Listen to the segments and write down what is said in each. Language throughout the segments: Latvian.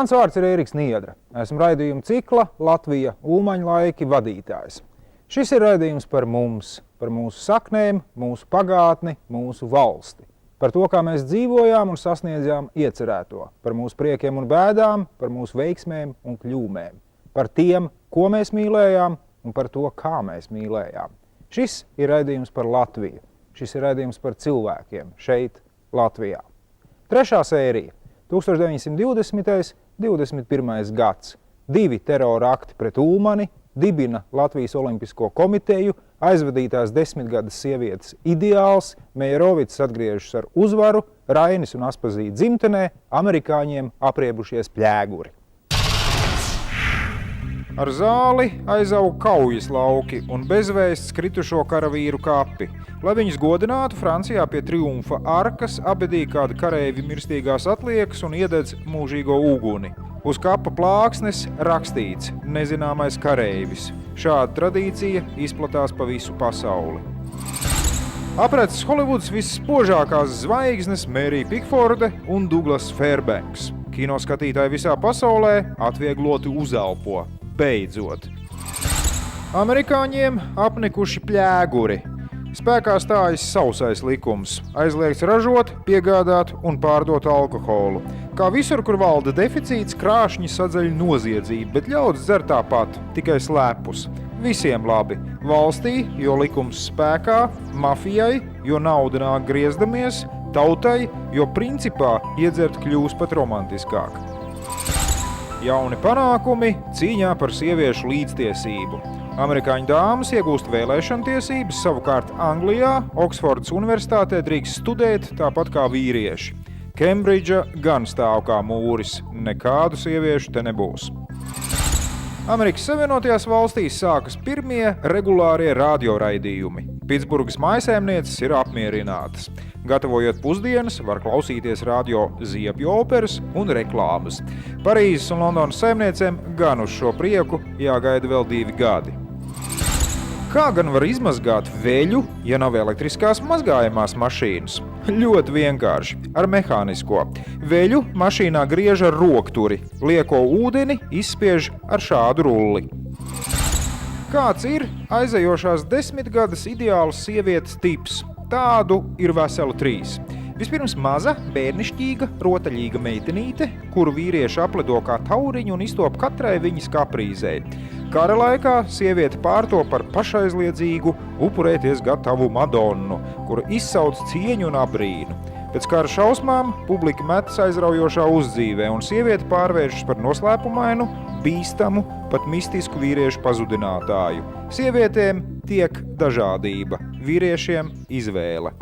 Mans vārds ir Ēriks Niedra. Esmu raidījuma cikla Latvija Ulmaņa laiki vadītājs. Šis ir raidījums par mums, par mūsu saknēm, mūsu pagātni, mūsu valsti. Par to, kā mēs dzīvojām un sasniedzām iecerēto. Par mūsu priekiem un bēdām, par mūsu veiksmēm un kļūmēm. Par tiem, ko mēs mīlējām un par to, kā mēs mīlējām. Šis ir raidījums par Latviju. Šis ir raidījums par cilvēkiem šeit, Latvijā. Trešā sērija. 1920. 21. gads. 2 terora akti pret Ulmani, dibina Latvijas Olimpisko komiteju, aizvadītās 10-gadas sievietes ideāls, Mejerovics atgriežas ar uzvaru, Rainis un Aspazīte dzimtenē, amerikāņiem apriebušies pļēguri. Ar zāli aizaug kaujas lauki un bezvēsts kritušo karavīru kapi. Lai viņus godinātu, Francijā pie Triumfa arkas abedīja kāda kareivi mirstīgās atliekas un iededz mūžīgo uguni. Uz kapa plāksnes rakstīts nezināmais kareivis. Šāda tradīcija izplatās pa visu pasauli. Aprecis Holivudas visspožākās zvaigznes Mērija Pikforde un Douglas Fairbanks. Kino skatītāji visā pasaulē atviegloti uzelpo. Beidzot. Amerikāņiem apnikuši pļēguri. Spēkā stājas sausais likums. Aizliegts ražot, piegādāt un pārdot alkoholu. Kā visur, kur valda deficīts, krāšņi sadzeļ noziedzību, bet ļaudis dzer tāpat, tikai slēpus. Visiem labi. Valstī, jo likums spēkā, mafijai, jo nauda nāk griezdamies, tautai, jo principā iedzert kļūs pat romantiskāk. Jauni panākumi cīņā par sieviešu līdztiesību. Amerikāņu dāmas iegūst vēlēšanu tiesības, savukārt Anglijā, Oksfordas universitātē drīkst studēt tāpat kā vīrieši. Kembridža gan stāv kā mūris, nekādu sieviešu te nebūs. Amerikas Savienotajās valstīs sākas pirmie regulārie radioraidījumi. Pitsburgas mājasēmnieces ir apmierinātas. Gatavojot pusdienas, var klausīties radio ziepju operas un reklāmas. Parīzes un Londonas saimniecēm gan uz šo prieku jāgaida vēl 2 gadi. Kā gan var izmazgāt veļu, ja nav elektriskās mazgājamās mašīnas? Ļoti vienkārši, ar mehānisko. Veļu mašīnā griež ar rokturi, lieko ūdeni izspiež ar šādu rulli. Kāds ir aizejošās 10-gadas ideāls sievietes tips? Tādu ir veseli 3. Vispirms maza, bērnišķīga, rotaļīga meitenīte, kuru vīrieši aplido kā tauriņu un iztop katrai viņas kaprīzei. Kara laikā sieviete pārtop par pašaizliedzīgu, upurēties gatavu Madonnu, kura izsauc cieņu un abrīnu. Pēc kara šausmām publika metas aizraujošā uzdzīvē, un sieviete pārvēršas par noslēpumainu, bīstamu, pat mistisku vīriešu pazudinātāju. Sievietēm tiek dažādība, vīriešiem izvēle.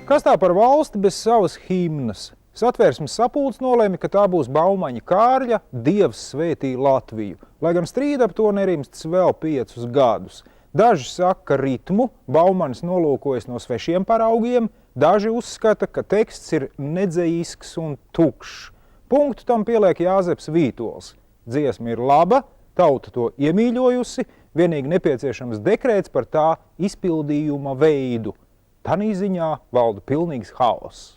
Kas tā par valsti bez savas himnas? Satversmes sapulce nolēma, ka tā būs Baumaņa Kārļa Dievs svētī Latviju, lai gan strīda ap to nerimsts vēl 5 gadus. Daži saka, ka ritmu Baumanis nolūkojas no svešiem paraugiem, daži uzskata, ka teksts ir nedzejisks un tukšs. Punktu tam pieliek Jāzeps Vītols. Dziesma ir laba, tauta to iemīļojusi, vienīgi nepieciešams dekrēts par tā izpildījuma veidu. Tanī ziņā valda pilnīgs haoss.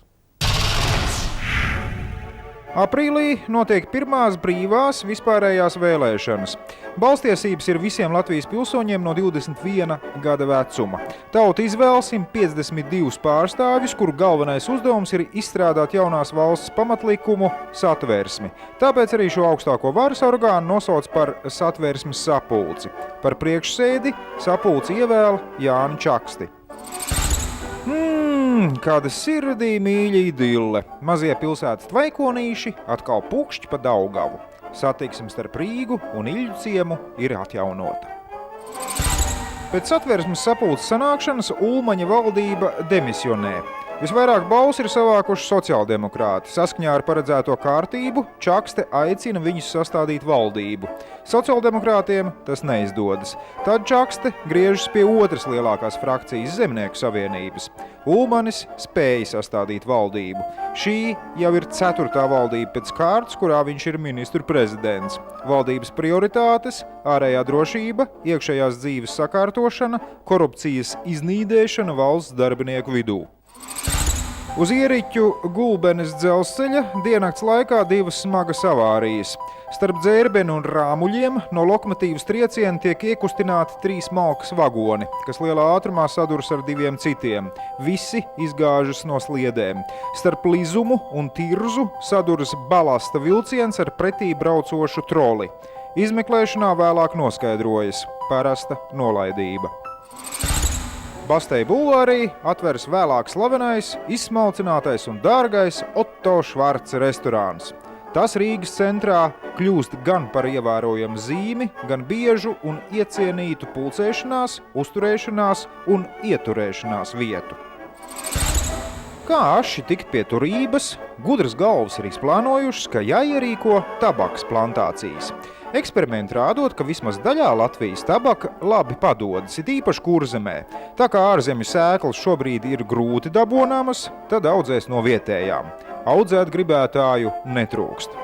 Aprīlī notiek pirmās brīvās vispārējās vēlēšanas. Balstiesības ir visiem Latvijas pilsoņiem no 21 gada vecuma. Tauta izvēl 152 pārstāvjus, kuru galvenais uzdevums ir izstrādāt jaunās valsts pamatlikumu Satversmi. Tāpēc arī šo augstāko varas orgānu nosauc par Satversmes sapulci. Par priekšsēdi sapulci ievēl Jāni Čaksti. Kāda sirdī mīļa idille. Mazie pilsētas tvaikonīši atkal pukšķi pa Daugavu. Satiksme starp Rīgu un Iļļu ciemu ir atjaunota. Pēc Satversmes sapulces sanākšanas Ulmaņa valdība demisionē. Visvairāk balsu ir savākuši sociāldemokrāti. Saskaņā ar paredzēto kārtību Čakste aicina viņus sastādīt valdību. Sociāldemokrātiem tas neizdodas. Tad Čakste griežas pie otras lielākās frakcijas Zemnieku savienības. Ulmanis spēja sastādīt valdību. Šī jau ir 4. valdība pēc kārtas, kurā viņš ir ministru prezidents. Valdības prioritātes – ārējā drošība, iekšējās dzīves sakārtošana, korupcijas iznīdēšana valsts darbinieku vidū. Uz Ieriķu Gulbenes dzelzceļa diennakts laikā 2 smagas avārijas. Starp Dzērbeni un Rāmuļiem no lokomotīvas trieciena tiek iekustināti 3 malkas vagoni, kas lielā ātrumā saduras ar 2 citiem. Visi izgāžas no sliedēm. Starp Lizumu un Tirzu saduras balasta vilciens ar pretī braucošu troli. Izmeklēšanā vēlāk noskaidrojas parasta nolaidība. Bastei bulvārī atveras vēlāk slavenais, izsmalcinātais un dārgais Otto Švarca restorāns. Tas Rīgas centrā kļūst gan par ievērojamu zīmi, gan biežu un iecienītu pulcēšanās, uzturēšanās un ieturēšanās vietu. Kā aši tikt pie turības, gudras galvas ir izplānojušas, ka jāierīko tabakas plantācijas. Eksperimenti rādot, ka vismaz daļā Latvijas tabaka labi padodas, it īpaši Kurzemē. Tā kā ārzemju sēklas šobrīd ir grūti dabonāmas, tad audzēs no vietējām. Audzēt gribētāju netrūkst.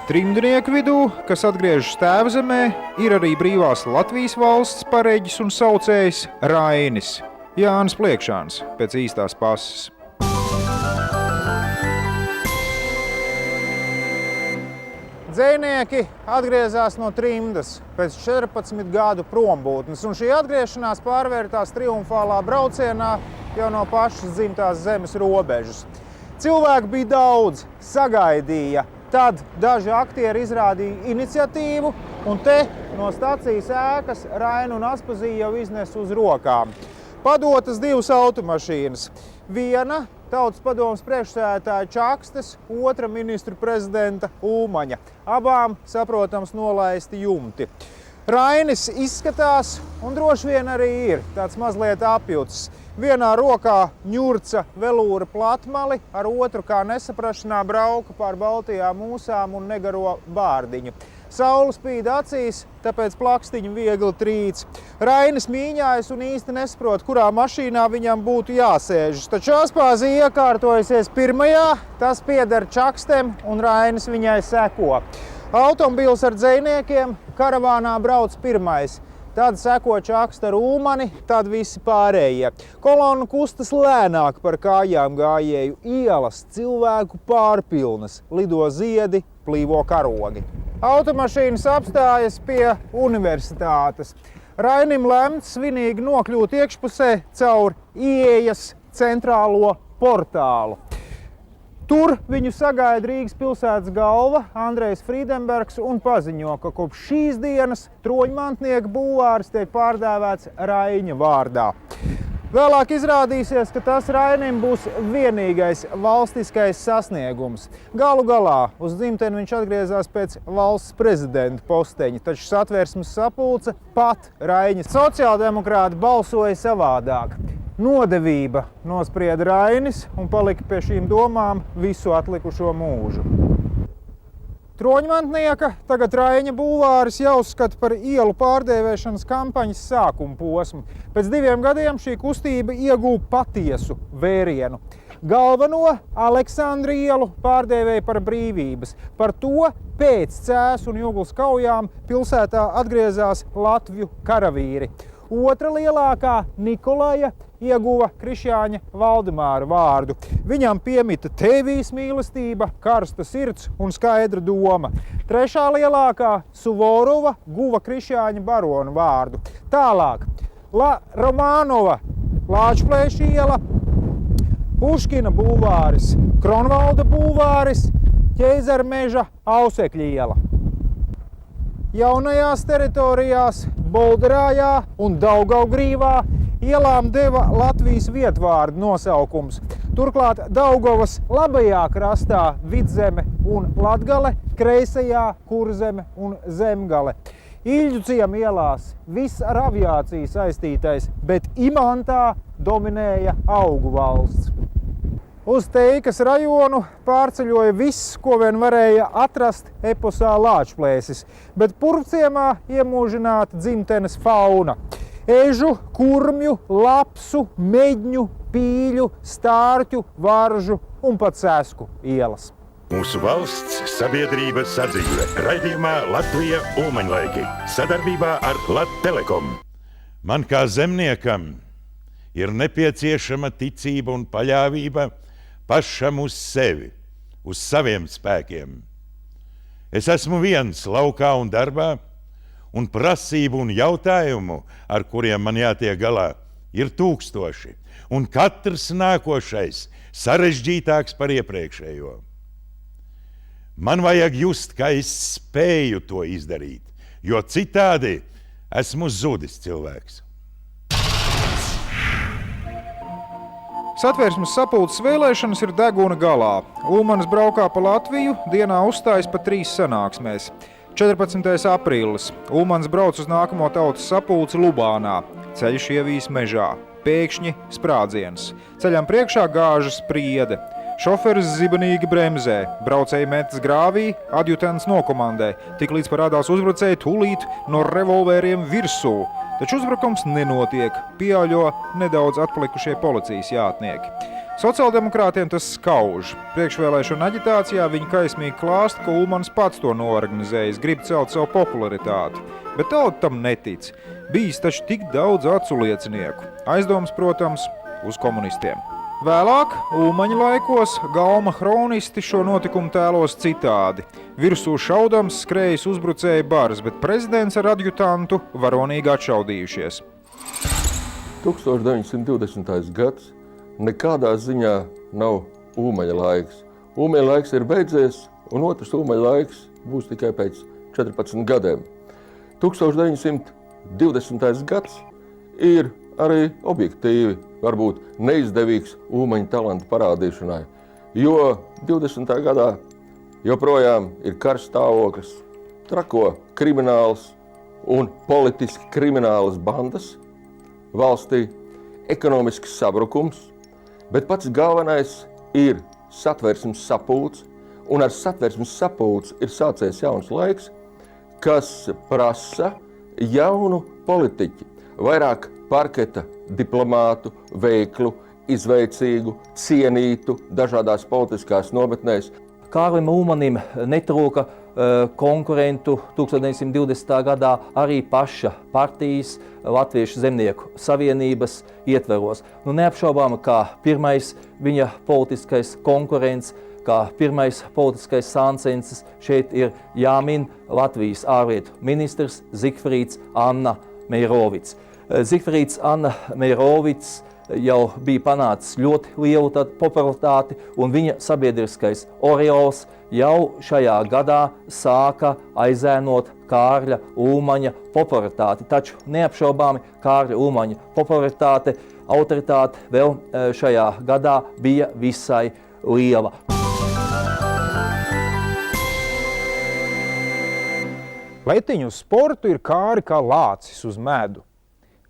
Trimdnieku vidū, kas atgriežas tēvzemē, ir arī brīvās Latvijas valsts pareģis un saucējs Rainis. Jānis Pliekšāns pēc īstās pases. Dzejnieki atgriezās no trimdas pēc 14 gadu prombūtnes, un šī atgriešanās pārvērtās triumfālā braucienā jau no pašas dzimtās zemes robežas. Cilvēku bija daudz, sagaidīja, tad daži aktieri izrādīja iniciatīvu, un te no stacijas ēkas Rainu un Aspaziju jau iznes uz rokām. Padotas 2 automašīnas. Viena Tautas padomes priekšsēdētāja Čakstes, otra ministru prezidenta Ulmaņa. Abām, saprotams, nolaisti jumti. Rainis izskatās, un droši vien arī ir tāds mazliet apjucis. Vienā rokā ņurca velūra platmali, ar otru kā nesaprašanā brauka pār baltajām mūsām un negaro bārdiņu. Saule spīd acīs, tāpēc plakstiņu viegli trīc. Rainis mīņājas un īsti nesaprot, kurā mašīnā viņam būtu jāsēžas. Taču Aspāzija iekārtojusies pirmajā, tas pieder Čakstem un Rainis viņai seko. Automobils ar dzejniekiem karavānā brauc pirmais. Tad seko Čakste ar Ulmani, tad visi pārējie. Kolona kustas lēnāk par kājām gājēju. Ielas cilvēku pārpilnas, lido ziedi, plīvo karogi. Automašīnas apstājas pie universitātes. Rainim lemts svinīgi nokļūt iekšpusē caur ieejas centrālo portālu. Tur viņu sagaida Rīgas pilsētas galva Andrejs Frīdenbergs un paziņo, ka kopš šīs dienas Troņmantnieka bulvārs tiek pārdēvēts Raiņa vārdā. Vēlāk izrādīsies, ka tas Rainim būs vienīgais valstiskais sasniegums. Galu galā uz dzimteni viņš atgriezās pēc valsts prezidenta posteņa, taču Satversmes sapulce pat Raiņa. Sociāldemokrāti balsoja savādāk. Nodevība nosprieda Rainis un palika pie šīm domām visu atlikušo mūžu. Troņmantnieka, tagad Raiņa bulvāris jāuzskata par ielu pārdēvēšanas kampaņas sākuma posmu. Pēc 2 gadiem šī kustība iegūta patiesu vērienu. Galveno Aleksandra ielu pārdēvēja par Brīvības. Par to pēc Cēsu un Juglas kaujām pilsētā atgriezās Latviju karavīri. Otra lielākā Nikolaja ieguva Krišjāņa Valdemāra vārdu. Viņam piemita tēvijas mīlestība, karsta sirds un skaidra doma. Trešā lielākā Suvorova guva Krišjāņa barona vārdu. Tālāk Romanova Lāčplēša iela, Puškina bulvāris, Kronvalda bulvāris, Ķeizarmeža Ausekļa iela. Jaunajās teritorijās Bolderājā un Daugavgrīvā ielām deva Latvijas vietvārdu nosaukums. Turklāt Daugavas labajā krastā Vidzeme un Latgale, kreisajā Kurzeme un Zemgale. Iļģu ciema ielās viss ar aviāciju saistītais, bet Imantā dominēja augu valsts. Uz Teikas rajonu pārceļoja viss, ko vien varēja atrast eposā Lāčplēsis, bet Purvciemā iemūžināta dzimtenes fauna. Ežu, kurmju, lapsu, meģņu, pīļu, stārķu, varžu un pat sēsku ielas. Mūsu valsts sabiedrība sadzīve. Raidījumā Latvija Ulmaņlaiki. Sadarbībā ar Lat Telekom. Man kā zemniekam ir nepieciešama ticība un paļāvība pašam uz sevi, uz saviem spēkiem. Es esmu viens laukā un darbā, un prasību un jautājumu, ar kuriem man jātiek galā, ir tūkstoši, un katrs nākošais sarežģītāks par iepriekšējo. Man vajag just, ka es spēju to izdarīt, jo citādi esmu zudis cilvēks. Satversmes sapulces vēlēšanas ir deguna galā. Ulmanis braukā pa Latviju, dienā uzstājas pa 3 sanāksmēs. 14. aprīlis. Ulmanis brauc uz nākamo tautas sapulci Lubānā. Ceļš ievīs mežā. Pēkšņi sprādziens. Ceļam priekšā gāžas spriede. Šoferis zibenīgi bremzē. Braucēji metas grāvī, adjutants nokomandē. Tiklīdz parādās uzbrucēji, tūlīt no revolvēriem virsū. Taču uzbrukums nenotiek, pieauļo nedaudz atpalikušie policijas jātnieki. Sociāldemokrātiem tas skauž. Priekšvēlēšana aģitācijā viņi kaismīgi klāst, ka Ulmanis pats to noorganizējis, grib celt savu popularitāti. Bet tauta tam netic. Bijis taču tik daudz acu liecinieku. Aizdoms, protams, uz komunistiem. Vēlāk, Ulmaņa laikos, Galma hronisti šo notikumu tēlos citādi. Virsū šaudams skrējas uzbrucēja bars, bet prezidents ar adjutantu varonīgi atšaudījušies. 1920. gads nekādā ziņā nav Ulmaņa laiks. Ulmaņa laiks ir beidzies, un otrs Ulmaņa laiks būs tikai pēc 14 gadiem. 1920. gads ir arī objektīvi, varbūt neizdevīgs Ulmaņa talantu parādīšanai, jo 20. gadā joprojām ir karš stāvoklis, trako krimināls un politiski kriminālas bandas valstī, ekonomisks sabrukums, bet pats galvenais ir satversmes sapulce, un ar satversmes sapulci ir sācies jauns laiks, kas prasa jaunu politiķi, vairāk parketa diplomātu, veiklu, izveicīgu, cienītu dažādās politiskās nometnēs. Kārlim Ulmanim netrūka konkurentu 1920. gadā arī paša partijas Latviešu zemnieku savienības ietveros. Neapšaubām, kā pirmais viņa politiskais konkurents, kā pirmais politiskais sāncensis šeit ir jāmin Latvijas ārlietu ministrs Zigfrīds Anna Meirovics. Zigfrīds Anna Meirovics jau bija panācis ļoti lielu popularitāti, un viņa sabiedriskais oreols jau šajā gadā sāka aizēnot Kārļa Ulmaņa popularitāti. Taču neapšaubāmi Kārļa Ulmaņa popularitāte, autoritāte vēl šajā gadā bija visai liela. Letiņu uz sportu ir Kāri kā lācis uz medu.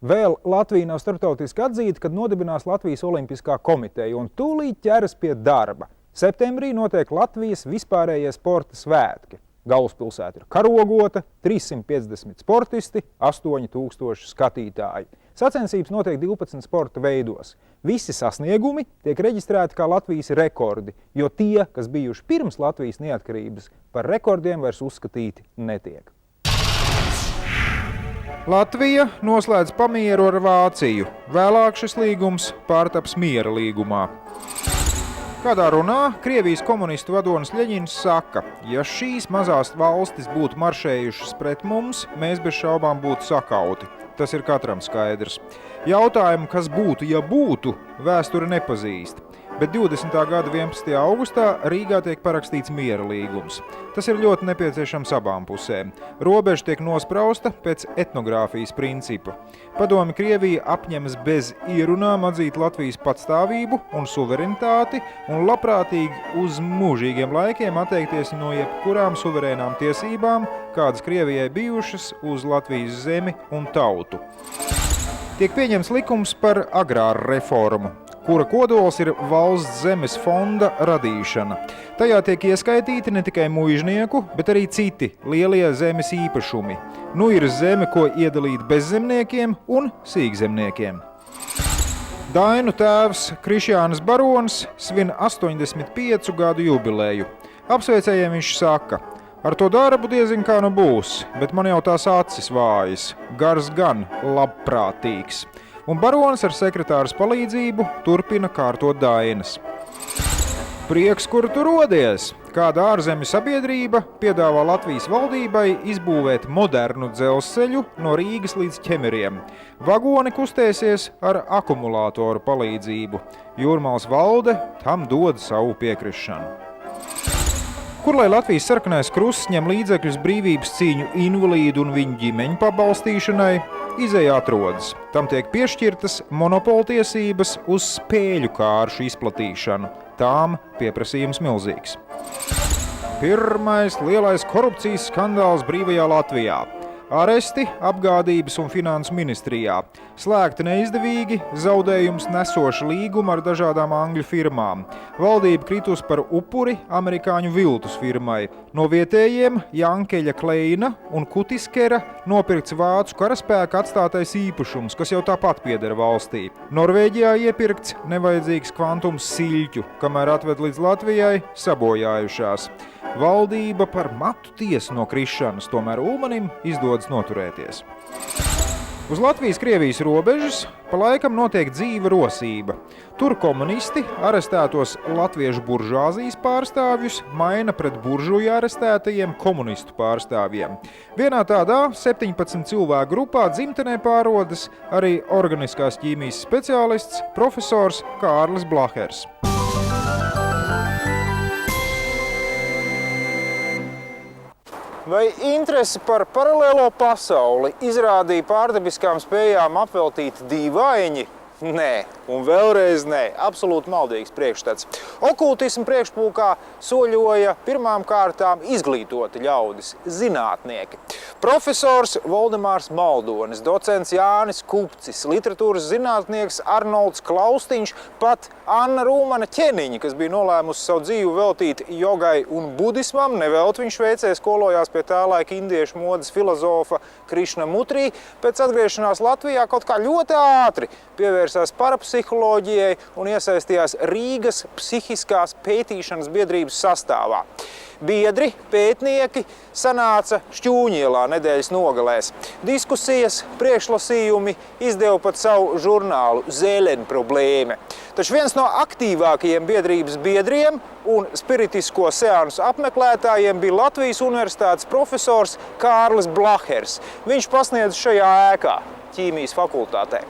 Vēl Latvija nav starptautiski atzīta, kad nodibinās Latvijas Olimpiskā komiteja un tūlīt ķeras pie darba. Septembrī notiek Latvijas vispārējie sporta svētki. Galvaspilsēta ir karogota, 350 sportisti, 8000 skatītāji. Sacensības notiek 12 sporta veidos. Visi sasniegumi tiek reģistrēti kā Latvijas rekordi, jo tie, kas bijuši pirms Latvijas neatkarības, par rekordiem vairs uzskatīti netiek. Latvija noslēdz pamieru ar Vāciju. Vēlāk šis līgums pārtaps miera līgumā. Kādā runā Krievijas komunistu vadonis Ļeņins saka, ja šīs mazās valstis būtu maršējušas pret mums, mēs bez šaubām būtu sakauti. Tas ir katram skaidrs. Jautājumu, kas būtu, ja būtu, vēsture nepazīst. Bet 20. gada 11. augustā Rīgā tiek parakstīts miera līgums. Tas ir ļoti nepieciešams abām pusēm. Robeža tiek nosprausta pēc etnogrāfijas principa. Padomi Krievija apņemas bez ierunām atzīt Latvijas patstāvību un suverenitāti un labprātīgi uz mūžīgiem laikiem atteikties no jebkurām suverēnām tiesībām, kādas Krievijai bijušas uz Latvijas zemi un tautu. Tiek pieņems likums par agrāru reformu, kura kodols ir valsts zemes fonda radīšana. Tajā tiek ieskaitīti ne tikai muižnieku, bet arī citi lielie zemes īpašumi. Nu ir zeme, ko iedalīt bezzemniekiem un sīkzemniekiem. Dainu tēvs Krišjānis Baronis svin 85 gadu jubileju. Apsveicējiem viņš saka, ar to darbu diezin kā nu būs, bet man jau tās acis vājas, gars gan labprātīgs. un baronis ar sekretāras palīdzību turpina kārtot dainas. Prieks, kur tu rodies! Kāda ārzemju sabiedrība piedāvā Latvijas valdībai izbūvēt modernu dzelzceļu no Rīgas līdz Ķemeriem. Vagoni kustēsies ar akumulātoru palīdzību. Jūrmālas valde tam dod savu piekrišanu. Kur lai Latvijas sarkanais krusts ņem līdzekļus brīvības cīņu invalīdu un viņu ģimeņu pabalstīšanai, izeja atrodas. Tam tiek piešķirtas monopoltiesības uz spēļu kāršu izplatīšanu. Tām pieprasījums milzīgs. Pirmais lielais korupcijas skandāls brīvajā Latvijā. Aresti apgādības un finansu ministrijā. Slēgti neizdevīgi, zaudējums nesoši līguma ar dažādām angļu firmām. Valdība kritus par upuri amerikāņu viltus firmai. No vietējiem Jankeļa Kleina un Kutiskera nopirkts vācu karaspēka atstātais īpašums, kas jau tāpat pieder valstī. Norvēģijā iepirkts nevajadzīgs kvantums siļķu, kamēr atved līdz Latvijai sabojājušās. Valdība par matu tiesu no krišanas, tomēr Ulmanim izdodas noturēties. Uz Latvijas-Krievijas robežas pa laikam notiek dzīva rosība. Tur komunisti arestētos latviešu buržāzijas pārstāvjus maina pret buržuju arestētajiem komunistu pārstāvjiem. Vienā tādā 17 cilvēku grupā dzimtenē pārodas arī organiskās ķīmijas speciālists profesors Kārlis Blahers. Vai interesi par paralēlo pasauli izrādīja pārdabiskām spējām apveltīti dīvaini? Nē, un vēlreiz nē, absolūti maldīgs priekšstats. Okultismu priekšpulkā soļoja pirmām kārtām izglītoti ļaudis, zinātnieki. Profesors Voldemārs Maldonis, docents Jānis Kupcis, literatūras zinātnieks Arnolds Klaustiņš, pat Anna Rūmana Ķeniņa, kas bija nolēmusi savu dzīvi veltīt jogai un budismam, nevelti viņš Šveicē skolojās pie tā laika indiešu modes filozofa Krišna Mutrī, pēc atgriešanās Latvijā kaut kā ļoti ātri pievērsās parapsiholoģijai un iesaistījās Rīgas psihiskās pētīšanas biedrības sastāvā. Biedri, pētnieki sanāca Šķūņielā nedēļas nogalēs. Diskusijas, priekšlasījumi, izdeva pat savu žurnālu Zēlen problēme. Taču viens no aktīvākajiem biedrības biedriem un spiritisko seansu apmeklētājiem bija Latvijas universitātes profesors Kārlis Blahers. Viņš pasniedz šajā ēkā, ķīmijas fakultātē.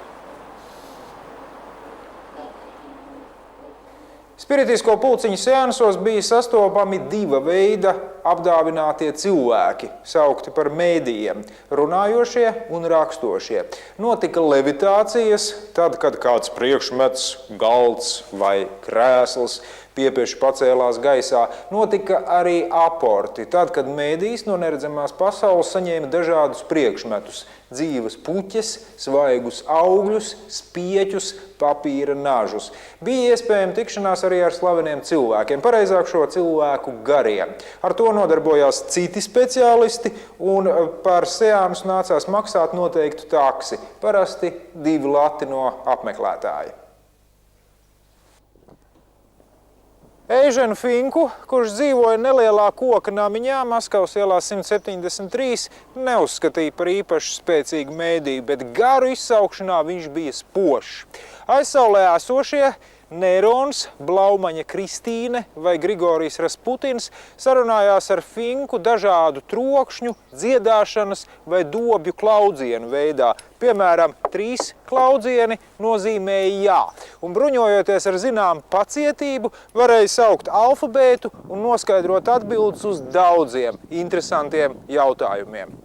Spiritisko pulciņu seansos bija sastopami diva veida apdāvinātie cilvēki, saukti par mēdījiem, runājošie un rakstošie. Notika levitācijas, tad, kad kāds priekšmets, galds vai krēsls piepieši pacēlās gaisā. Notika arī aporti, tad, kad mēdījis no neredzamās pasaules saņēma dažādus priekšmetus, dzīves puķes, svaigus augļus, spieķus, papīra nažus. Bija iespējama tikšanās arī ar slaveniem cilvēkiem, pareizāk šo cilvēku gariem. Ar to nodarbojās citi speciālisti un par seansu nācās maksāt noteiktu taksi, parasti 2 lati no apmeklētāja. Eiženu Finku, kurš dzīvoja nelielā koka namiņā Maskavas ielā 173, neuzskatīja par īpaši spēcīgu mēdīju, bet garu izsaukšanā viņš bija spožs. Aizsaulē esošie Nerons, Blaumaņa Kristīne vai Grigorijs Rasputins sarunājās ar Finku dažādu trokšņu, dziedāšanas vai dobju klaudzienu veidā. Piemēram, 3 klaudzieni nozīmēja jā, un bruņojoties ar zināmu pacietību, varēja saukt alfabētu un noskaidrot atbildes uz daudziem interesantiem jautājumiem.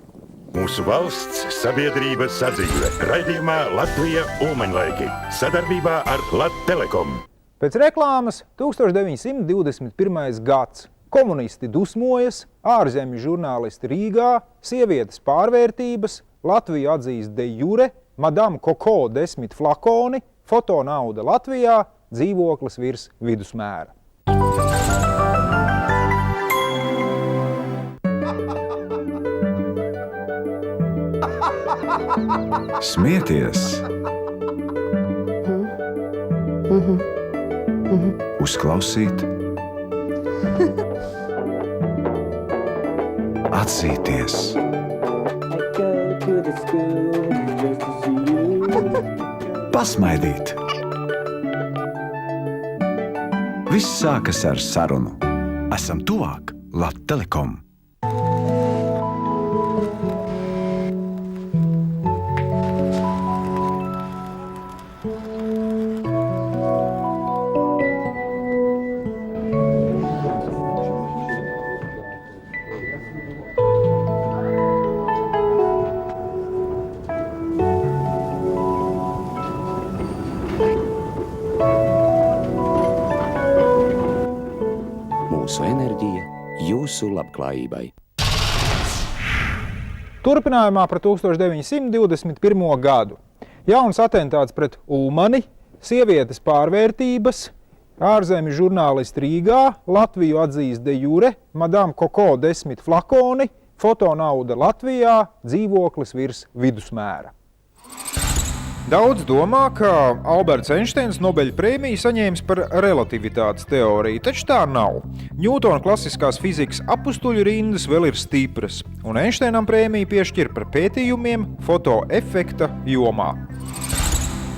Mūsu valsts sabiedrība sadzīve. Raidījumā Latvija Ulmaņlaiki. Sadarbībā ar Lattelekom. Pēc reklāmas 1921. gads. Komunisti dusmojas, ārzemju žurnālisti Rīgā, sievietes pārvērtības, Latviju atzīst de jure, Madame Coco 10 flakoni, fotonauda Latvijā, dzīvoklis virs vidusmēra. Smieties, uzklausīt, atzīties. pasmaidīt. Viss sākas ar sarunu. Esam tuvāk Latvijas Telekom. Mūsu enerģija jūsu labklājībai. Turpinājumā par 1921. gadu. Jauns atentāts pret Ulmani, sievietes pārvērtības, ārzemju žurnālisti Rīgā, Latviju atzīst de jure, Madame Coco 10 flakoni, fotonauda Latvijā, dzīvoklis virs vidusmēra. Daudz domā, ka Alberts Einsteins Nobeļa prēmiju saņēmis par relativitātes teoriju, taču tā nav. Ņūtona klasiskās fizikas apustuļu rindas vēl ir stipras, un Einsteinam prēmiju piešķir par pētījumiem fotoefekta jomā.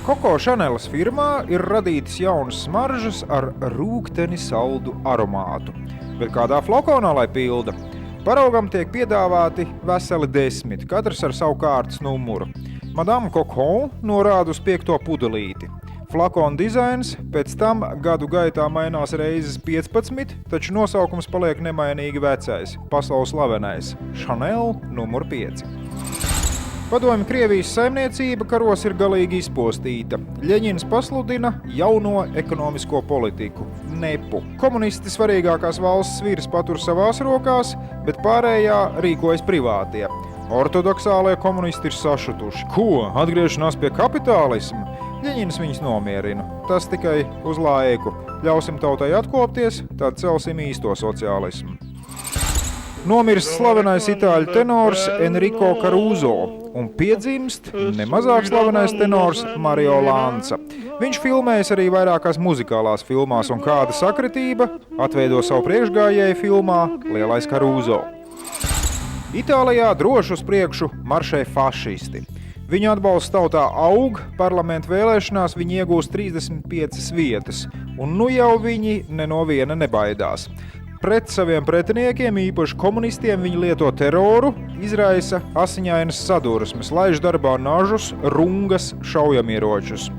Coco Chanelas firmā ir radītas jaunas smaržas ar rūgteni saldu aromātu. Bet kādā flakonā lai pilda? Paraugam tiek piedāvāti veseli 10, katrs ar savu kārtas numuru. Madame Coco norāda uz 5. pudelīti. Flakona dizains pēc tam gadu gaitā mainās reizes 15, taču nosaukums paliek nemainīgi vecais, pasaules slavenais – Chanel numur 5. Padomju Krievijas saimniecība karos ir galīgi izpostīta. Ļeņins pasludina jauno ekonomisko politiku – NEPu. Komunisti svarīgākās valsts sviras patur savās rokās, bet pārējā rīkojas privātie. Ortodoksālie komunisti ir sašutuši. Ko? Atgriešanās pie kapitālisma? Ļeņins viņus nomierina. Tas tikai uz laiku. Ļausim tautai atkopties, tad celsim īsto sociālismu. Nomirst slavenais itāļu tenors Enrico Caruso un piedzimst nemazāk slavenais tenors Mario Lanza. Viņš filmējas arī vairākās muzikālās filmās, un kāda sakritība atveido savu priekšgājēju filmā Lielais Caruso. Itālijā droši uz priekšu maršē fašisti. Viņu atbalsts tautā aug, parlamentu vēlēšanās viņi iegūst 35 vietas, un nu jau viņi ne no viena nebaidās. Pret saviem pretiniekiem, īpaši komunistiem, viņi lieto teroru, izraisa asiņainas sadursmes, laiž darbā nažus, rungas, šaujamieročus.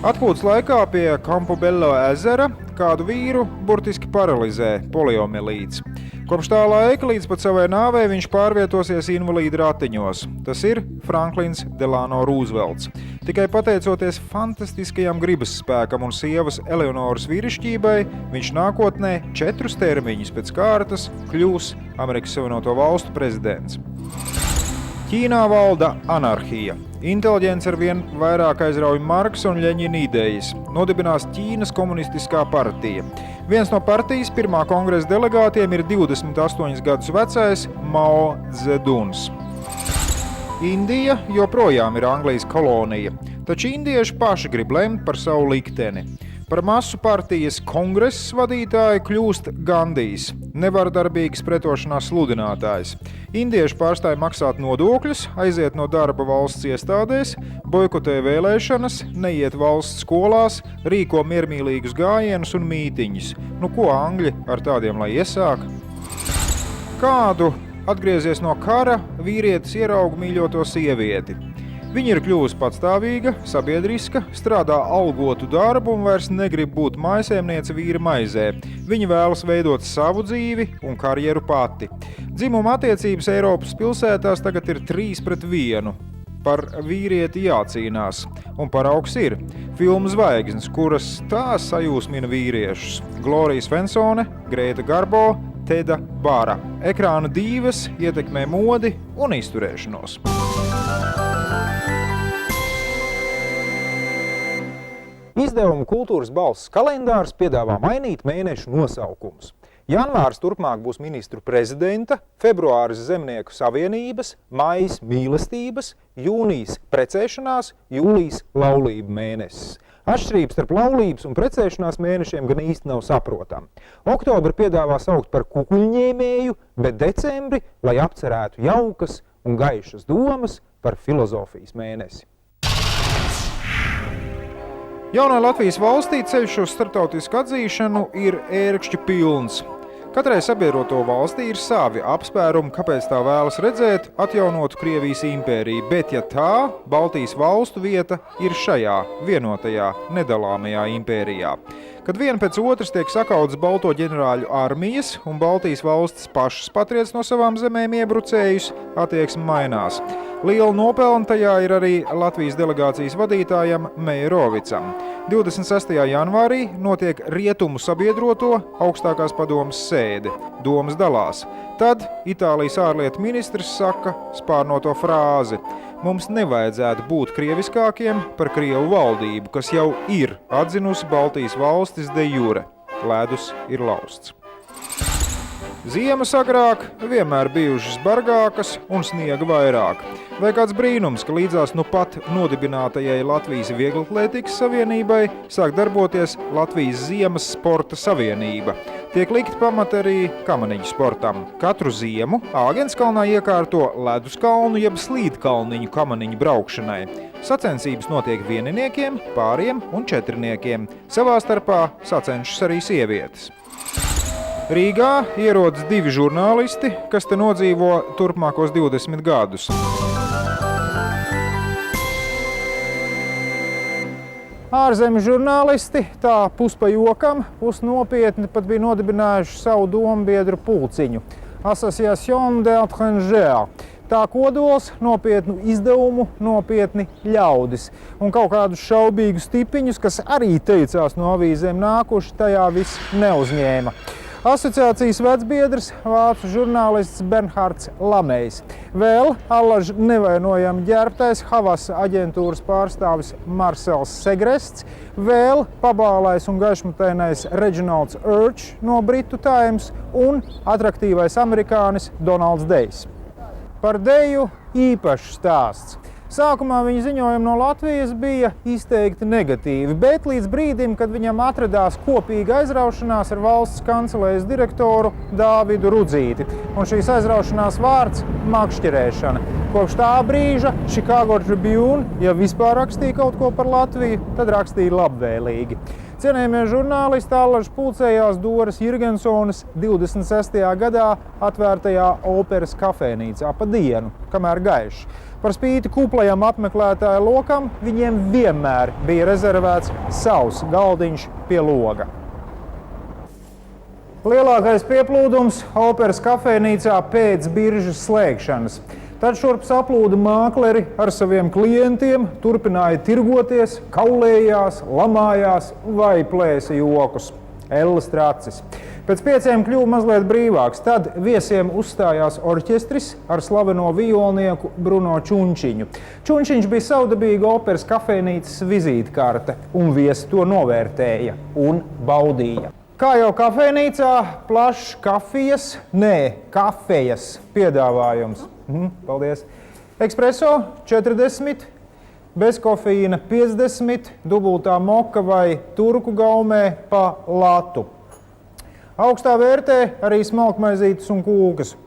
Atpūtas laikā pie Campobello ezera kādu vīru burtiski paralizē poliomielīts. Kopš tā laika līdz pat savai nāvei viņš pārvietosies invalīdu ratiņos. Tas ir Franklins Delano Roosevelts. Tikai pateicoties fantastiskajam gribas spēkam un sievas Eleonoras vīrišķībai, viņš nākotnē 4 termiņus pēc kārtas kļūs Amerikas Savienoto Valstu prezidents. Ķīnā valda anarhija. Inteliģents ar vien vairāk aizrauj Marksa un Ļeņina idejas. Nodibinās Ķīnas komunistiskā partija. Viens no partijas pirmā kongresa delegātiem ir 28 gadus vecais Mao Zeduns. Indija joprojām ir Anglijas kolonija, taču indieši paši grib lemt par savu likteni. Par masu partijas kongresa vadītāju kļūst Gandijs, nevardarbīgas pretošanās sludinātājs. Indieši pārstāja maksāt nodokļus, aiziet no darba valsts iestādēs, boikotē vēlēšanas, neiet valsts skolās, rīko miermīlīgus gājienus un mītiņus. Nu ko angļi ar tādiem lai iesāk? Kādu atgriezies no kara vīrietis ierauga mīļoto sievieti. Viņa ir kļuvusi patstāvīga, sabiedriska, strādā algotu darbu un vairs negrib būt mājasēmniece vīra maizē. Viņa vēlas veidot savu dzīvi un karjeru pati. Dzimuma attiecības Eiropas pilsētās tagad ir 3-1. Par vīrieti jācīnās. Un paraugs ir filmu zvaigznes, kuras tā sajūsmina vīriešus. Glorija Svensone, Grēta Garbo, Teda Bara. Ekrāna dīvas ietekmē modi un izturēšanos. Izdevuma Kultūras balss kalendārs piedāvā mainīt mēnešu nosaukumus. Janvārs turpmāk būs ministru prezidenta, februāris zemnieku savienības, maijs mīlestības, jūnijas precēšanās, jūlijas laulību mēnesis. Atšķirības starp laulības un precēšanās mēnešiem gan īsti nav saprotama. Oktobri piedāvā saukt par kukuļņēmēju, bet decembri, lai apcerētu jaukas un gaišas domas par filozofijas mēnesi. Jaunā Latvijas valstī ceļš uz starptautisku atzīšanu ir ērkšķu pilns. Katrai sabiedroto valstī ir savi apspērumi, kāpēc tā vēlas redzēt atjaunotu Krievijas impēriju, bet ja tā, Baltijas valstu vieta ir šajā vienotajā, nedalāmajā impērijā. Kad viena pēc otras tiek sakautas balto ģenerāļu armijas un Baltijas valstis pašas patriec no savām zemēm iebrucējus, attieksme mainās. Liela nopelna tajā ir arī Latvijas delegācijas vadītājam Mejerovicam. 26. janvārī notiek rietumu sabiedroto augstākās padomes sēde. Domas dalās. Tad Itālijas ārlietu ministrs saka spārnoto frāzi: mums nevajadzētu būt krieviskākiem par Krievu valdību, kas jau ir atzinusi Baltijas valstis de jure. Ledus ir lausts. Ziemas agrāk vienmēr bijušas bargākas un sniega vairāk. Vai kāds brīnums, ka līdzās nu pat nodibinātajai Latvijas Vieglatlētikas savienībai sāk darboties Latvijas Ziemas sporta savienība. Tiek likt pamat arī kamaniņu sportam. Katru ziemu Āgenskalnā iekārto leduskalnu jeb slīdkalniņu kamaniņu braukšanai. Sacensības notiek vieniniekiem, pāriem un četriniekiem. Savā starpā sacenšas arī sievietes. Rīgā ierodas 2 žurnālisti, kas te nodzīvo turpmākos 20 gadus. Ārzemju žurnālisti tā pus pa jokam, pus nopietni pat bija nodibinājuši savu dombiedru pulciņu Association d'étrangers. Tā kodols nopietnu izdevumu, nopietni ļaudis. Un kaut kādus šaubīgus tipiņus, kas arī teicās no avīzēm nākuši, tajā viss neuzņēma. Asociācijas vecbiedrs vācu žurnālists Bernhards Lamejs. Vēl allaž nevainojami ģērbtais Havas aģentūras pārstāvis Marcels Segrests. Vēl pabālais un gaišmatainais Reginalds Urch no Britu Times un atraktīvais amerikānis Donalds Dejs. Par Deju īpašs stāsts. Sākumā viņa ziņojumi no Latvijas bija izteikti negatīvi, bet līdz brīdim, kad viņam atradās kopīga aizraušanās ar valsts kancelējas direktoru Dāvidu Rudzīti. Un šīs aizraušanās vārds – makšķerēšana. Kopš tā brīža Chicago Tribune, ja vispār rakstīja kaut ko par Latviju, tad rakstīja labvēlīgi. Cienējamie žurnālisti allaž pulcējās Doras Jirgensonas 26. gadā atvērtajā operas kafejnīcā pa dienu, kamēr gaišs. Par spīti kuplajam apmeklētāju lokam viņiem vienmēr bija rezervēts savs galdiņš pie loga. Lielākais pieplūdums operas kafejnīcā pēc biržas slēgšanas. Tad šurp saplūda mākleri ar saviem klientiem, turpināja tirgoties, kaulējās, lamājās vai plēsa jokus. Ellis Tracis. Pēc 5 kļuva mazliet brīvāks. Tad viesiem uzstājās orķestris ar slaveno violnieku Bruno Čunčiņu. Čunčiņš bija savdabīga operas kafejnīcas vizītkarte, un viesi to novērtēja un baudīja. Kā jau kafejnīcā, plašs kafejas piedāvājums. Paldies. Espresso 40, bez kofeīna 50, dubultā moka vai turku gaumē pa latu. Augstā vērtē arī smalkmaizītes un kūkas.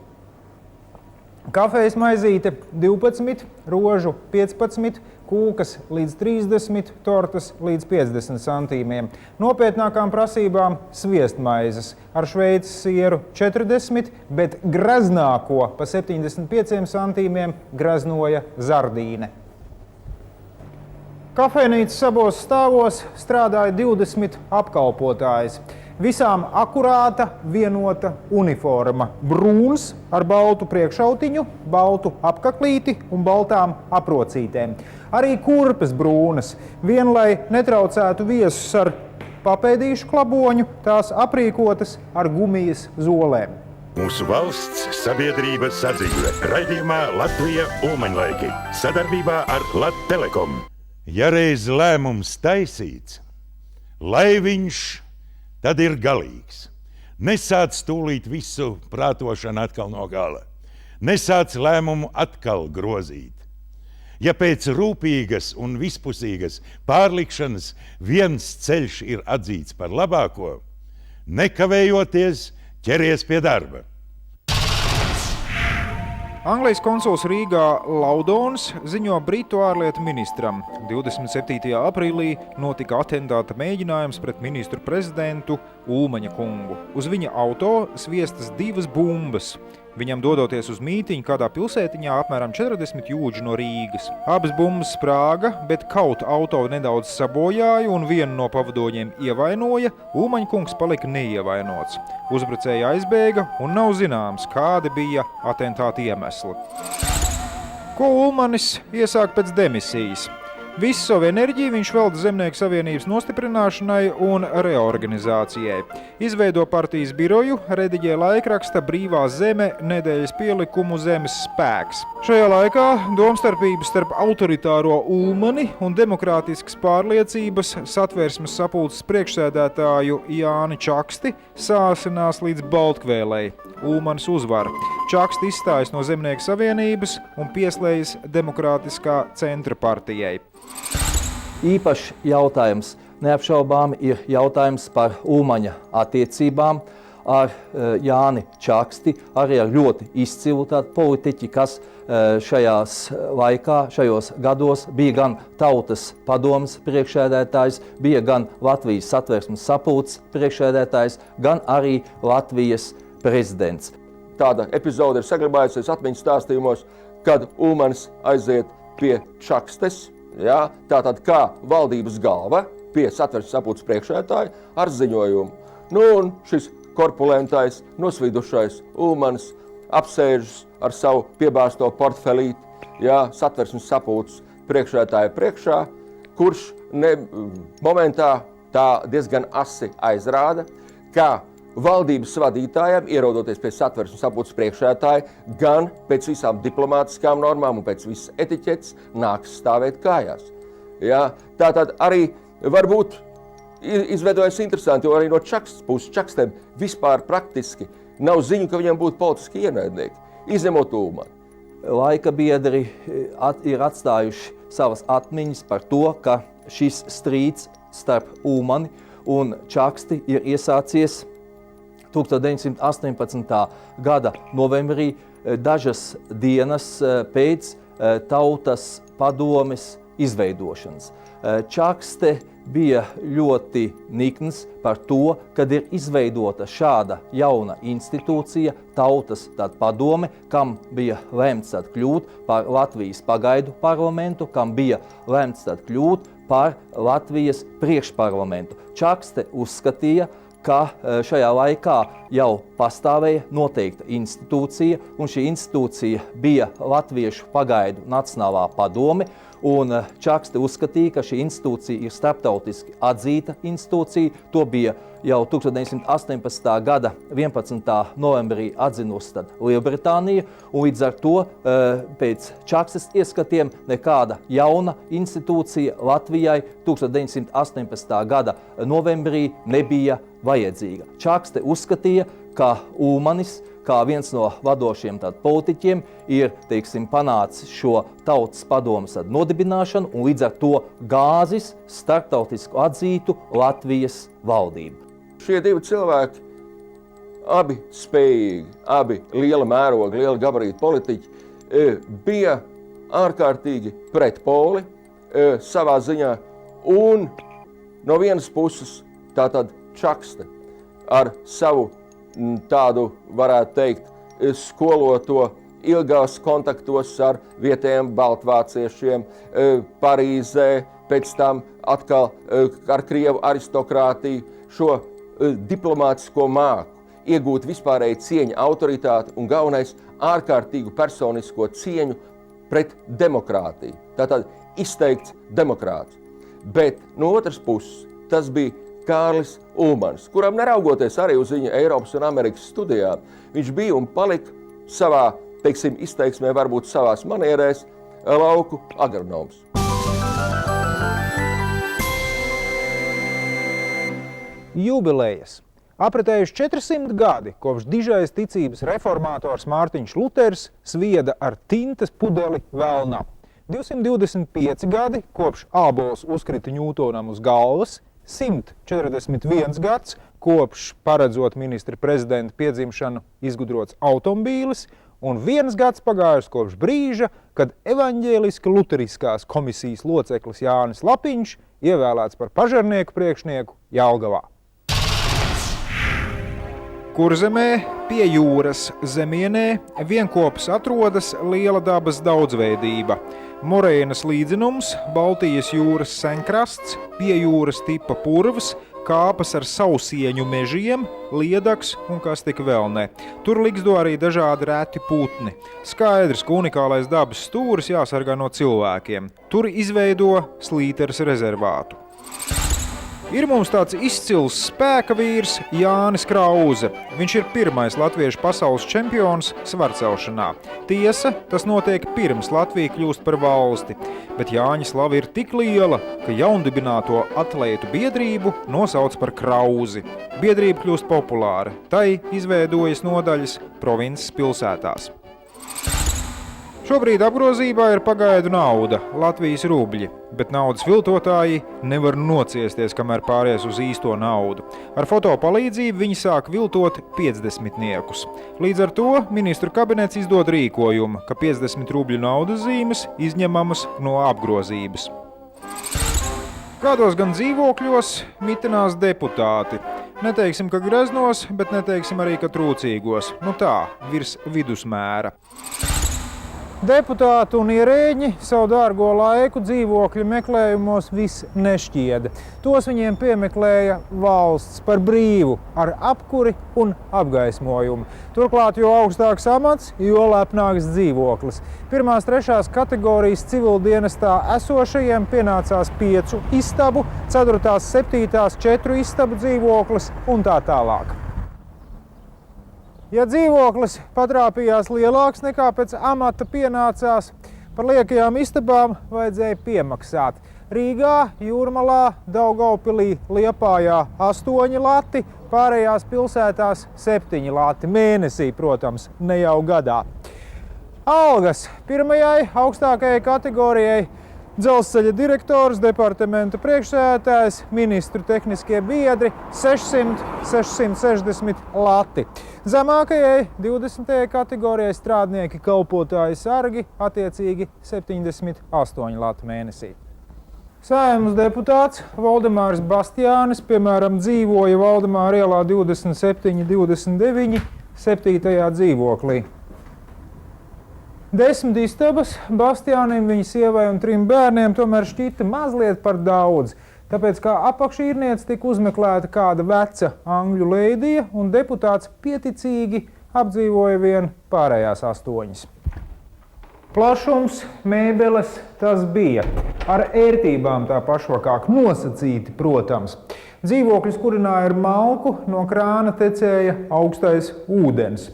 Kafejas maizīte 12, rožu 15, kūkas līdz 30, tortas līdz 50 centīmiem. Nopietnākām prasībām sviestmaizes ar šveices sieru 40, bet greznāko pa 75 centīmiem greznoja Zardīne. Kafejnīcas abos stāvos strādāja 20 apkalpotājs. Visām akurāta, vienota uniforma. Brūns ar baltu priekšautiņu, baltu apkaklīti un baltām aprocītēm. Arī kurpes brūnas. Vien, lai netraucētu viesus ar papēdīšu klaboņu, tās aprīkotas ar gumijas zolēm. Mūsu valsts sabiedrība sadzīve. Raidījumā Latvija Ulmaņlaiki. Sadarbībā ar Lattelekom. Ja reiz lēmums taisīts, lai viņš tad ir galīgs. Nesāc tūlīt visu prātošanu atkal no gala. Nesāc lēmumu atkal grozīt. Ja pēc rūpīgas un vispusīgas pārlikšanas viens ceļš ir atzīts par labāko, nekavējoties ķeries pie darba. Anglijas konsuls Rīgā Laudons ziņo Britu ārlietu ministram. 27. aprīlī notika atentāta mēģinājums pret ministru prezidentu Ulmaņa kungu. Uz viņa auto sviestas 2 bumbas. Viņam dodoties uz mītiņu kādā pilsētiņā apmēram 40 jūdži no Rīgas. Abas bumbas sprāga, bet kaut auto nedaudz sabojāja un vienu no pavadoņiem ievainoja. Ulmaņa kungs palika neievainots. Uzbrucēji aizbēga un nav zināms, kādi bija atentāta iemesli. Ko Ulmanis iesāk pēc demisijas? Visu savu enerģiju viņš velta Zemnieku savienības nostiprināšanai un reorganizācijai. Izveido partijas biroju, rediģē laikraksta Brīvā zeme nedēļas pielikumu Zemes spēks. Šajā laikā domstarpības starp autoritāro Ulmani un demokrātiskas pārliecības Satversmes sapulces priekšsēdētāju Jāni Čaksti sāsinās līdz Baltkvēlei. Ulmanis uzvar. Čaksti izstājas no Zemnieku savienības un pieslējas Demokrātiskā centra partijai. Īpašs jautājums neapšaubām ir jautājums par Ulmaņa attiecībām ar Jāni Čaksti, arī ar ļoti izcilu tādu politiķi, kas šajos gados bija gan Tautas padomes priekšsēdētājs, bija gan Latvijas Satversmes sapulces priekšsēdētājs, gan arī Latvijas prezidents. Tāda epizode ir saglabājusies atmiņas stāstījumos, kad Ulmanis aiziet pie Čakstes, ja, tātad kā valdības galva pie Satversmes sapulces priekšsēdētāja ar ziņojumu. Nu, un šis korpulentais, nosvīdušais Ulmanis apsēžas ar savu piebāzto portfelīti, ja, Satversmes sapulces priekšsēdētāja priekšā, kurš momentā tā diezgan asi aizrāda, ka valdības vadītājiem, ierodoties pie Satversmes sapulces priekšsēdētāja, gan pēc visām diplomātiskām normām un pēc visas etiķetes nāks stāvēt kājās. Ja? Tātad arī varbūt izveidojas interesanti, jo arī no Čakstes puses Čakstēm vispār praktiski nav ziņu, ka viņam būtu politiski ienaidnieki, izņemot Ulmani. Laika biedri ir atstājuši savas atmiņas par to, ka šis strīds starp Ulmani un Čaksti ir iesācies 1918. Gada novembrī, dažas dienas pēc Tautas padomes izveidošanas. Čakste bija ļoti nikns par to, kad ir izveidota šāda jauna institūcija, Tautas padome, kam bija lemts kļūt par Latvijas pagaidu parlamentu, kam bija lemts kļūt par Latvijas priekšparlamentu. Čakste uzskatīja, ka šajā laikā jau pastāvēja noteikta institūcija, un šī institūcija bija Latviešu pagaidu Nacionālā padome, un Čakste uzskatīja, ka šī institūcija ir starptautiski atzīta institūcija. To bija jau 1918. gada 11. novembrī atzinusi Lielbritānija, un līdz ar to pēc Čakstes ieskatiem nekāda jauna institūcija Latvijai 1918. gada novembrī nebija vajadzīga. Čakste uzskatīja, ka Ulmanis, kā viens no vadošiem politiķiem, ir, panācis šo Tautas padomes nodibināšanu un līdz ar to gāzis starptautisku atzītu Latvijas valdību. Šie divi cilvēki, abi spējīgi, abi liela mēroga, liela gabarīta politiķi, bija ārkārtīgi pretpoli savā ziņā, un no vienas puses tātad Čakste ar savu tādu, varētu teikt, skoloto ilgās kontaktos ar vietējiem baltvāciešiem, Parīzē, pēc tam atkal ar Krievu aristokrātiju, šo diplomātisko māku, iegūt vispārēju cieņu, autoritāti un galvenais ārkārtīgu personisko cieņu pret demokrātiju. Tātad izteikts demokrāts. Bet no otras puses tas bija Kārlis Ulmanis, kuram neraugoties arī uz viņa Eiropas un Amerikas studijām, viņš bija un palika savā, izteiksmē, varbūt savās manierēs, lauku agronoms. Jubilejas. Apritējuši 400 gadi, kopš dižais ticības reformātors Mārtiņš Luters svieda ar tintas pudeli velnā. 225 gadi, kopš ābols uzkrita Ņūtonam uz galvas, 141 gads, kopš paredzot ministra prezidenta piedzimšanu izgudrots automobīlis, un 1 gads pagājus kopš brīža, kad evaņģēliska luteriskās komisijas loceklis Jānis Lapiņš ievēlēts par pažarnieku priekšnieku Jelgavā. Kurzemē, pie jūras zemienē, vienkopus atrodas liela dabas daudzveidība. Morēnas līdzinums, Baltijas jūras senkrasts, pie jūras tipa purvs, kāpas ar sausieņu mežiem, liedaks un kas tik vēl ne. Tur ligzdo arī dažādi reti putni. Skaidrs, ka unikālais dabas stūris jāsargā no cilvēkiem. Tur izveido Slīteres rezervātu. Ir mums tāds izcils spēka vīrs Jānis Krauze. Viņš ir pirmais latviešu pasaules čempions svarcelšanā. Tiesa, tas notiek pirms Latvija kļūst par valsti. Bet Jāņa slava ir tik liela, ka jaundibināto atlētu biedrību nosauc par Krauzi. Biedrība kļūst populāra. Tai izveidojas nodaļas provinces pilsētās. Šobrīd apgrozībā ir pagaidu nauda, Latvijas rubļi, bet naudas viltotāji nevar nociesties, kamēr pāries uz īsto naudu. Ar foto palīdzību viņi sāk viltot 50-niekus. Līdz ar to ministru kabinets izdod rīkojumu, ka 50 rubļu naudas zīmes izņemamas no apgrozības. Kādos gan dzīvokļos mitinās deputāti. Neteiksim, ka greznos, bet neteiksim arī, ka trūcīgos. Nu tā, virs vidusmēra. Deputāti un ierēģi savu dārgo laiku dzīvokļu meklējumos viss nešķieda. Tos viņiem piemeklēja valsts par brīvu ar apkuri un apgaismojumu. Turklāt, jo augstāks amats, jo lepnāks dzīvoklis. 1.–3. kategorijas civildienestā esošajiem pienācās 5 istabu, 4., 7., 4 istabu dzīvoklis un tā tālāk. Ja dzīvoklis patrāpījās lielāks nekā pēc amata pienācās, par liekajām istabām vajadzēja piemaksāt. Rīgā, Jūrmalā, Daugavpilī, Liepājā 8 lati, pārējās pilsētās 7 lati. Mēnesī, protams, ne jau gadā. Algas pirmajai augstākajai kategorijai dzelzceļa direktors, departamenta priekšsēdētājs, ministru tehniskie biedri 600–660 lati. Zemākajai 20. kategorijai strādnieki, kalpotāji, sargi attiecīgi 78 lati mēnesī. Saeimas deputāts Valdemārs Bastiānis, piemēram, dzīvoja Valdemāra ielā 27–29, 7. dzīvoklī. 10 istabas Bastiānim, viņa sievai un 3 bērniem tomēr šķita mazliet par daudz, tāpēc kā apakšīrniece tika uzmeklēta kāda veca angļu leidija un deputāts pieticīgi apdzīvoja vien pārējās 8. Plašums, mēbeles, tas bija. Ar ērtībām tā pašvakāk nosacīti, protams. Dzīvokļus kurināja ar malku, no krāna tecēja augstais ūdens.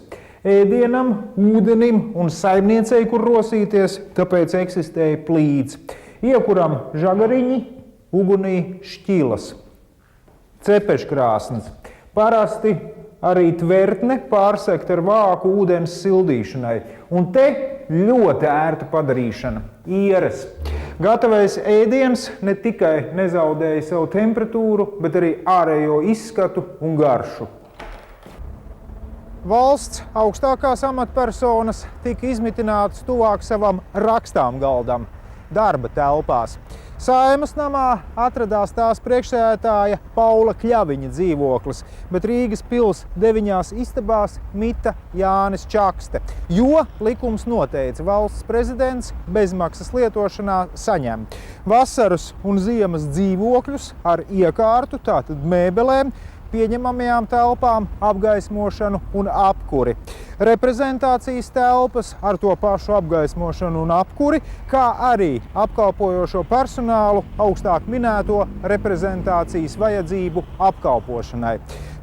Ēdienam, ūdenim un saimniecei, kur rosīties, tāpēc eksistēja plīts. Iekuram žagariņi, ugunī šķilas. Cepeškrāsnes. Parasti arī tvertne pārsegta ar vāku ūdens sildīšanai. Un te ļoti ērta padarīšana – ieres. Gatavais ēdiens ne tikai nezaudēja savu temperatūru, bet arī ārējo izskatu un garšu. Valsts augstākās amatpersonas tika izmitinātas tuvāk savam rakstām galdam, darba telpās. Saeimas namā atradās tās priekšsēdētāja Paula Kļaviņa dzīvoklis, bet Rīgas pils 9 istabās mita Jānis Čakste, jo likums noteica valsts prezidents bezmaksas lietošanā saņem vasaras un ziemas dzīvokļus ar iekārtu, tātad mēbelēm, pieņemamajām telpām, apgaismošanu un apkuri. Reprezentācijas telpas ar to pašu apgaismošanu un apkuri, kā arī apkalpojošo personālu augstāk minēto reprezentācijas vajadzību apkalpošanai.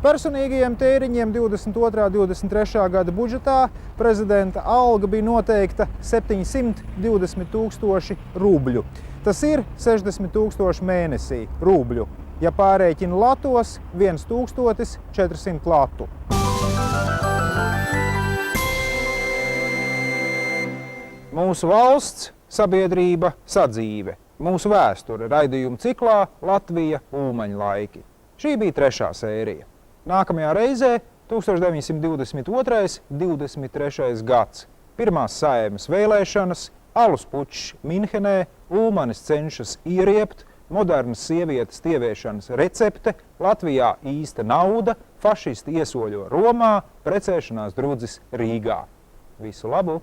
Personīgajiem tēriņiem 22. 23. gada budžetā prezidenta alga bija noteikta 720 000 rubļu. Tas ir 60 000 mēnesī rubļu. Ja pārēķina latos, 1400 latu. Mūsu valsts, sabiedrība, sadzīve. mūsu vēsture raidījuma ciklā Latvija Ulmaņa laiki. Šī bija 3. sērija. Nākamajā reizē 1922. 23. gads. Pirmās Saeimas vēlēšanas, alus pučs Minhenē, Ulmanis cenšas ieriept, modernas sievietes tieviešanas recepte, Latvijā īsta nauda, fašisti iesoļo Romā, precēšanās drudzis Rīgā. Visu labu!